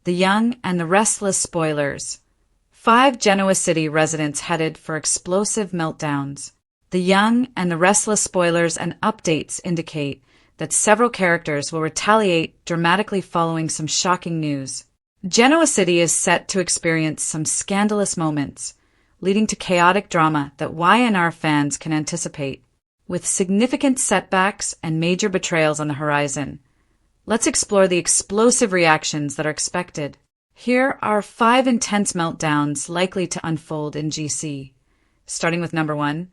The Young and the Restless spoilers. 5 Genoa City residents headed for explosive meltdowns. The Young and the Restless spoilers and updates indicate that several characters will retaliate dramatically following some shocking news. Genoa City is set to experience some scandalous moments, leading to chaotic drama that YNR fans can anticipate. With significant setbacks and major betrayals on the horizon, let's explore the explosive reactions that are expected. Here are 5 intense meltdowns likely to unfold in GC. Starting with number 1,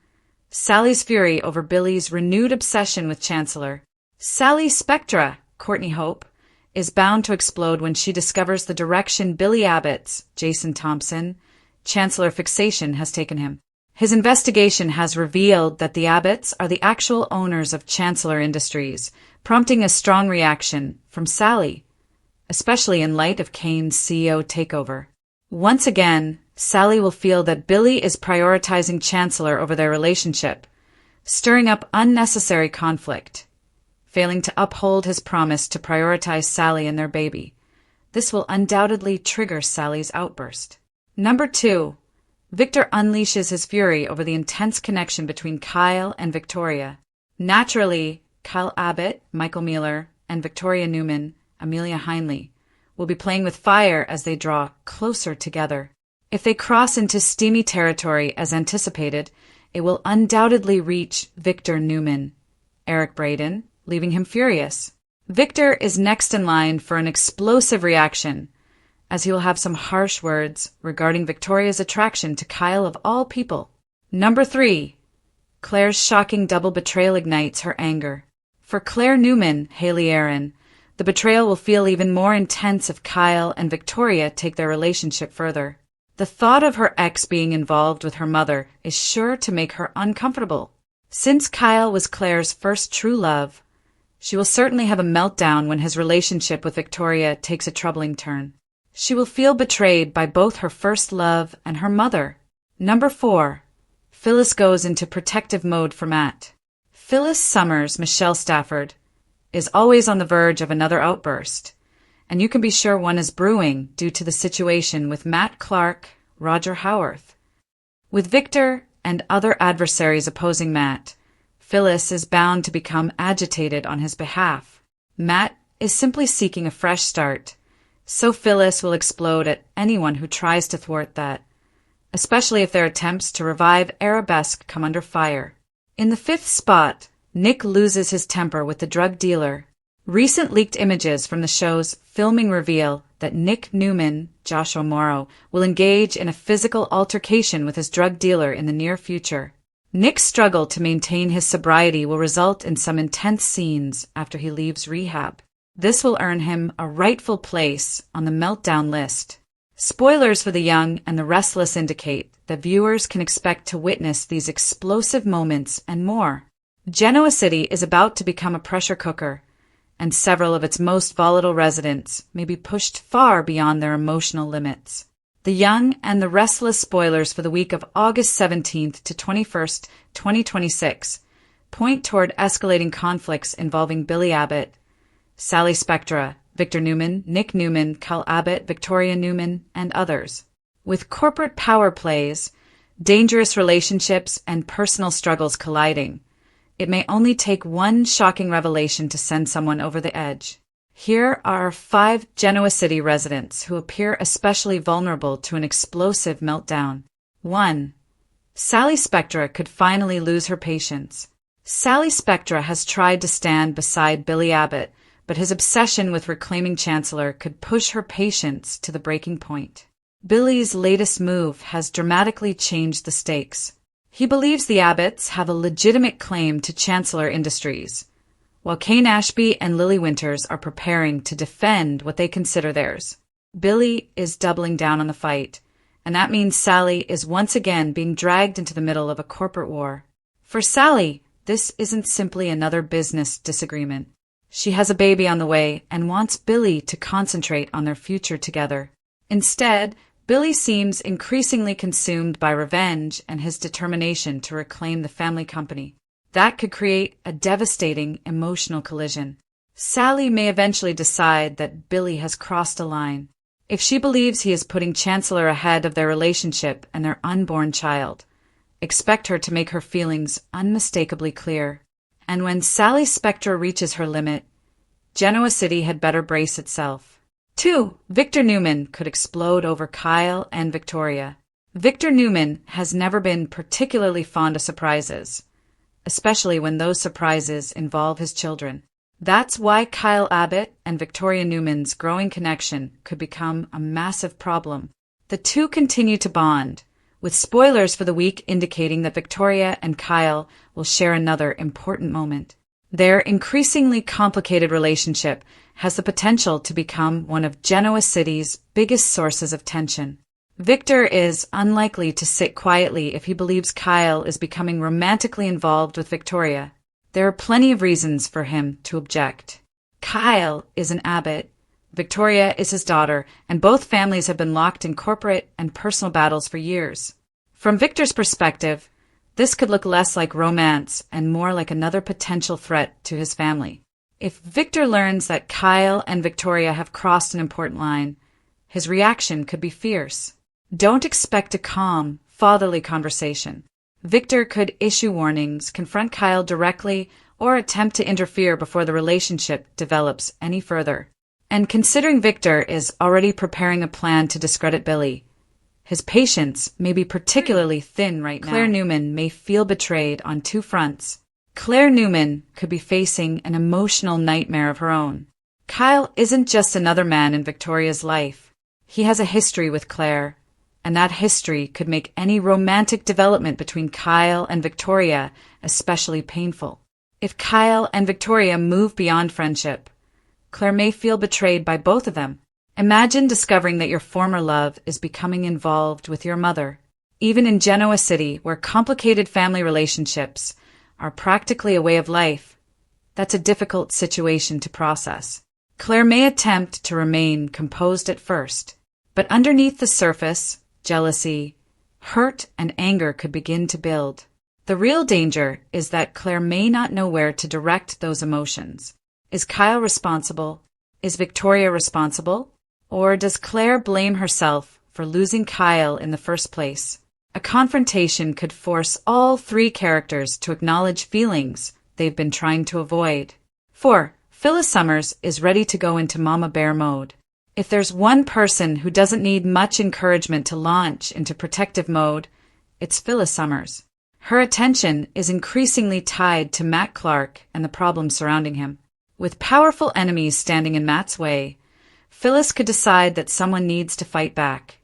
Sally's fury over Billy's renewed obsession with Chancellor. Sally's Spectra, Courtney Hope, is bound to explode when she discovers the direction Billy Abbott's, Jason Thompson, Chancellor fixation has taken him. His investigation has revealed that the Abbotts are the actual owners of Chancellor Industries, prompting a strong reaction from Sally, especially in light of Kane's CEO takeover. Once again, Sally will feel that Billy is prioritizing Chancellor over their relationship, stirring up unnecessary conflict. Failing to uphold his promise to prioritize Sally and their baby, this will undoubtedly trigger Sally's outburst. Number 2. Victor unleashes his fury over the intense connection between Kyle and Victoria. Naturally, Kyle Abbott, Michael Mueller, and Victoria Newman, Amelia Heinle, will be playing with fire as they draw closer together. If they cross into steamy territory as anticipated, it will undoubtedly reach Victor Newman, Eric Braeden, leaving him furious. Victor is next in line for an explosive reaction, as he will have some harsh words regarding Victoria's attraction to Kyle of all people. Number 3. Claire's shocking double betrayal ignites her anger. For Claire Newman, Haley Aaron, the betrayal will feel even more intense if Kyle and Victoria take their relationship further. The thought of her ex being involved with her mother is sure to make her uncomfortable. Since Kyle was Claire's first true love, she will certainly have a meltdown when his relationship with Victoria takes a troubling turn. She will feel betrayed by both her first love and her mother. Number 4. Phyllis goes into protective mode for Matt. Phyllis Summers, Michelle Stafford, is always on the verge of another outburst, and you can be sure one is brewing due to the situation with Matt Clark, Roger Howarth. With Victor and other adversaries opposing Matt, Phyllis is bound to become agitated on his behalf. Matt is simply seeking a fresh start, so Phyllis will explode at anyone who tries to thwart that, especially if their attempts to revive Arabesque come under fire. In the 5th spot, Nick loses his temper with the drug dealer. Recent leaked images from the show's filming reveal that Nick Newman, Joshua Morrow, will engage in a physical altercation with his drug dealer in the near future. Nick's struggle to maintain his sobriety will result in some intense scenes after he leaves rehab. This will earn him a rightful place on the meltdown list. Spoilers for The Young and the Restless indicate that viewers can expect to witness these explosive moments and more. Genoa City is about to become a pressure cooker, and several of its most volatile residents may be pushed far beyond their emotional limits. The Young and the Restless spoilers for the week of August 17th to 21st, 2026, point toward escalating conflicts involving Billy Abbott, Sally Spectra, Victor Newman, Nick Newman, Kyle Abbott, Victoria Newman, and others. With corporate power plays, dangerous relationships, and personal struggles colliding, it may only take one shocking revelation to send someone over the edge. Here are 5 Genoa City residents who appear especially vulnerable to an explosive meltdown. 1. Sally Spectra could finally lose her patience. Sally Spectra has tried to stand beside Billy Abbott, but his obsession with reclaiming Chancellor could push her patience to the breaking point. Billy's latest move has dramatically changed the stakes. He believes the Abbotts have a legitimate claim to Chancellor Industries, while Kane Ashby and Lily Winters are preparing to defend what they consider theirs. Billy is doubling down on the fight, and that means Sally is once again being dragged into the middle of a corporate war. For Sally, this isn't simply another business disagreement. She has a baby on the way and wants Billy to concentrate on their future together. Instead, Billy seems increasingly consumed by revenge and his determination to reclaim the family company. That could create a devastating emotional collision. Sally may eventually decide that Billy has crossed a line. If she believes he is putting Chancellor ahead of their relationship and their unborn child, expect her to make her feelings unmistakably clear. And when Sally Spectre reaches her limit, Genoa City had better brace itself. 2. Victor Newman could explode over Kyle and Victoria. Victor Newman has never been particularly fond of surprises, especially when those surprises involve his children. That's why Kyle Abbott and Victoria Newman's growing connection could become a massive problem. The two continue to bond, with spoilers for the week indicating that Victoria and Kyle will share another important moment. Their increasingly complicated relationship has the potential to become one of Genoa City's biggest sources of tension. Victor is unlikely to sit quietly if he believes Kyle is becoming romantically involved with Victoria. There are plenty of reasons for him to object. Kyle is an Abbott, Victoria is his daughter, and both families have been locked in corporate and personal battles for years. From Victor's perspective, this could look less like romance and more like another potential threat to his family. If Victor learns that Kyle and Victoria have crossed an important line, his reaction could be fierce. Don't expect a calm, fatherly conversation. Victor could issue warnings, confront Kyle directly, or attempt to interfere before the relationship develops any further. And considering Victor is already preparing a plan to discredit Billy, his patience may be particularly thin right now. Claire Newman may feel betrayed on two fronts. Claire Newman could be facing an emotional nightmare of her own. Kyle isn't just another man in Victoria's life. He has a history with Claire, and that history could make any romantic development between Kyle and Victoria especially painful. If Kyle and Victoria move beyond friendship, Claire may feel betrayed by both of them. Imagine discovering that your former love is becoming involved with your mother. Even in Genoa City, where complicated family relationships are practically a way of life, that's a difficult situation to process. Claire may attempt to remain composed at first, but underneath the surface, jealousy, hurt, and anger could begin to build. The real danger is that Claire may not know where to direct those emotions. Is Kyle responsible? Is Victoria responsible? Or does Claire blame herself for losing Kyle in the first place? A confrontation could force all three characters to acknowledge feelings they've been trying to avoid. 4. Phyllis Summers is ready to go into Mama Bear mode. If there's one person who doesn't need much encouragement to launch into protective mode, it's Phyllis Summers. Her attention is increasingly tied to Matt Clark and the problems surrounding him. With powerful enemies standing in Matt's way, Phyllis could decide that someone needs to fight back,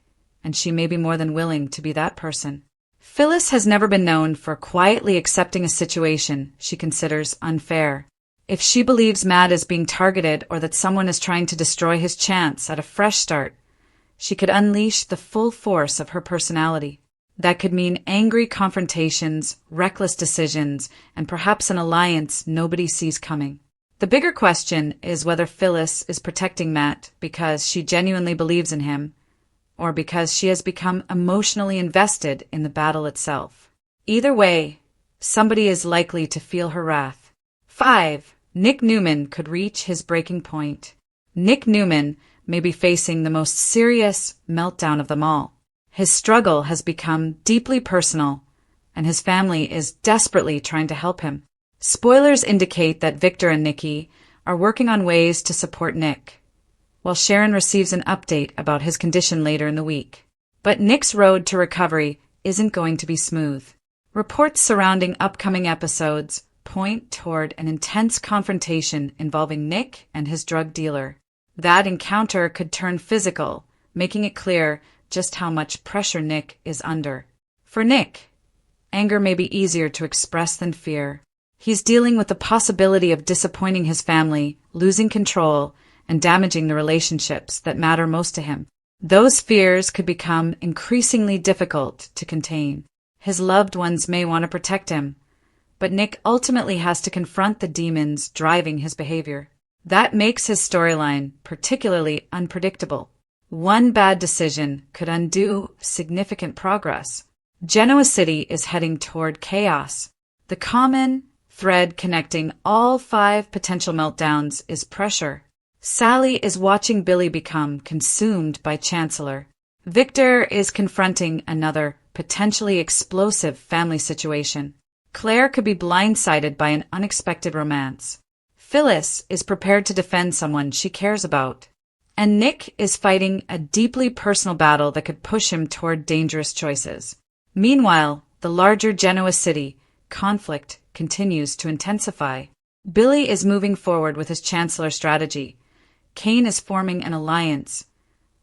and she may be more than willing to be that person. Phyllis has never been known for quietly accepting a situation she considers unfair. If she believes Matt is being targeted or that someone is trying to destroy his chance at a fresh start, she could unleash the full force of her personality. That could mean angry confrontations, reckless decisions, and perhaps an alliance nobody sees coming. The bigger question is whether Phyllis is protecting Matt because she genuinely believes in him, or because she has become emotionally invested in the battle itself. Either way, somebody is likely to feel her wrath. 5. Nick Newman could reach his breaking point. Nick Newman may be facing the most serious meltdown of them all. His struggle has become deeply personal, and his family is desperately trying to help him. Spoilers indicate that Victor and Nikki are working on ways to support Nick, while Sharon receives an update about his condition later in the week. But Nick's road to recovery isn't going to be smooth. Reports surrounding upcoming episodes point toward an intense confrontation involving Nick and his drug dealer. That encounter could turn physical, making it clear just how much pressure Nick is under. For Nick, anger may be easier to express than fear. He's dealing with the possibility of disappointing his family, losing control, and damaging the relationships that matter most to him. Those fears could become increasingly difficult to contain. His loved ones may want to protect him, but Nick ultimately has to confront the demons driving his behavior. That makes his storyline particularly unpredictable. One bad decision could undo significant progress. Genoa City is heading toward chaos. The common thread connecting all 5 potential meltdowns is pressure. Sally is watching Billy become consumed by Chancellor. Victor is confronting another, potentially explosive family situation. Claire could be blindsided by an unexpected romance. Phyllis is prepared to defend someone she cares about. And Nick is fighting a deeply personal battle that could push him toward dangerous choices. Meanwhile, the larger Genoa city conflict continues to intensify. Billy is moving forward with his Chancellor strategy. Kane is forming an alliance.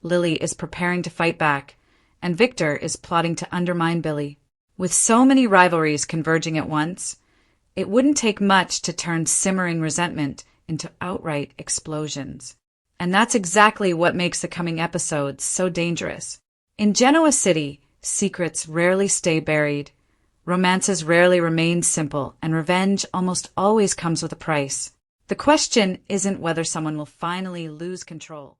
Lily is preparing to fight back, and Victor is plotting to undermine Billy. With so many rivalries converging at once, it wouldn't take much to turn simmering resentment into outright explosions. And that's exactly what makes the coming episodes so dangerous. In Genoa City, secrets rarely stay buried, romances rarely remain simple, and revenge almost always comes with a price. The question isn't whether someone will finally lose control.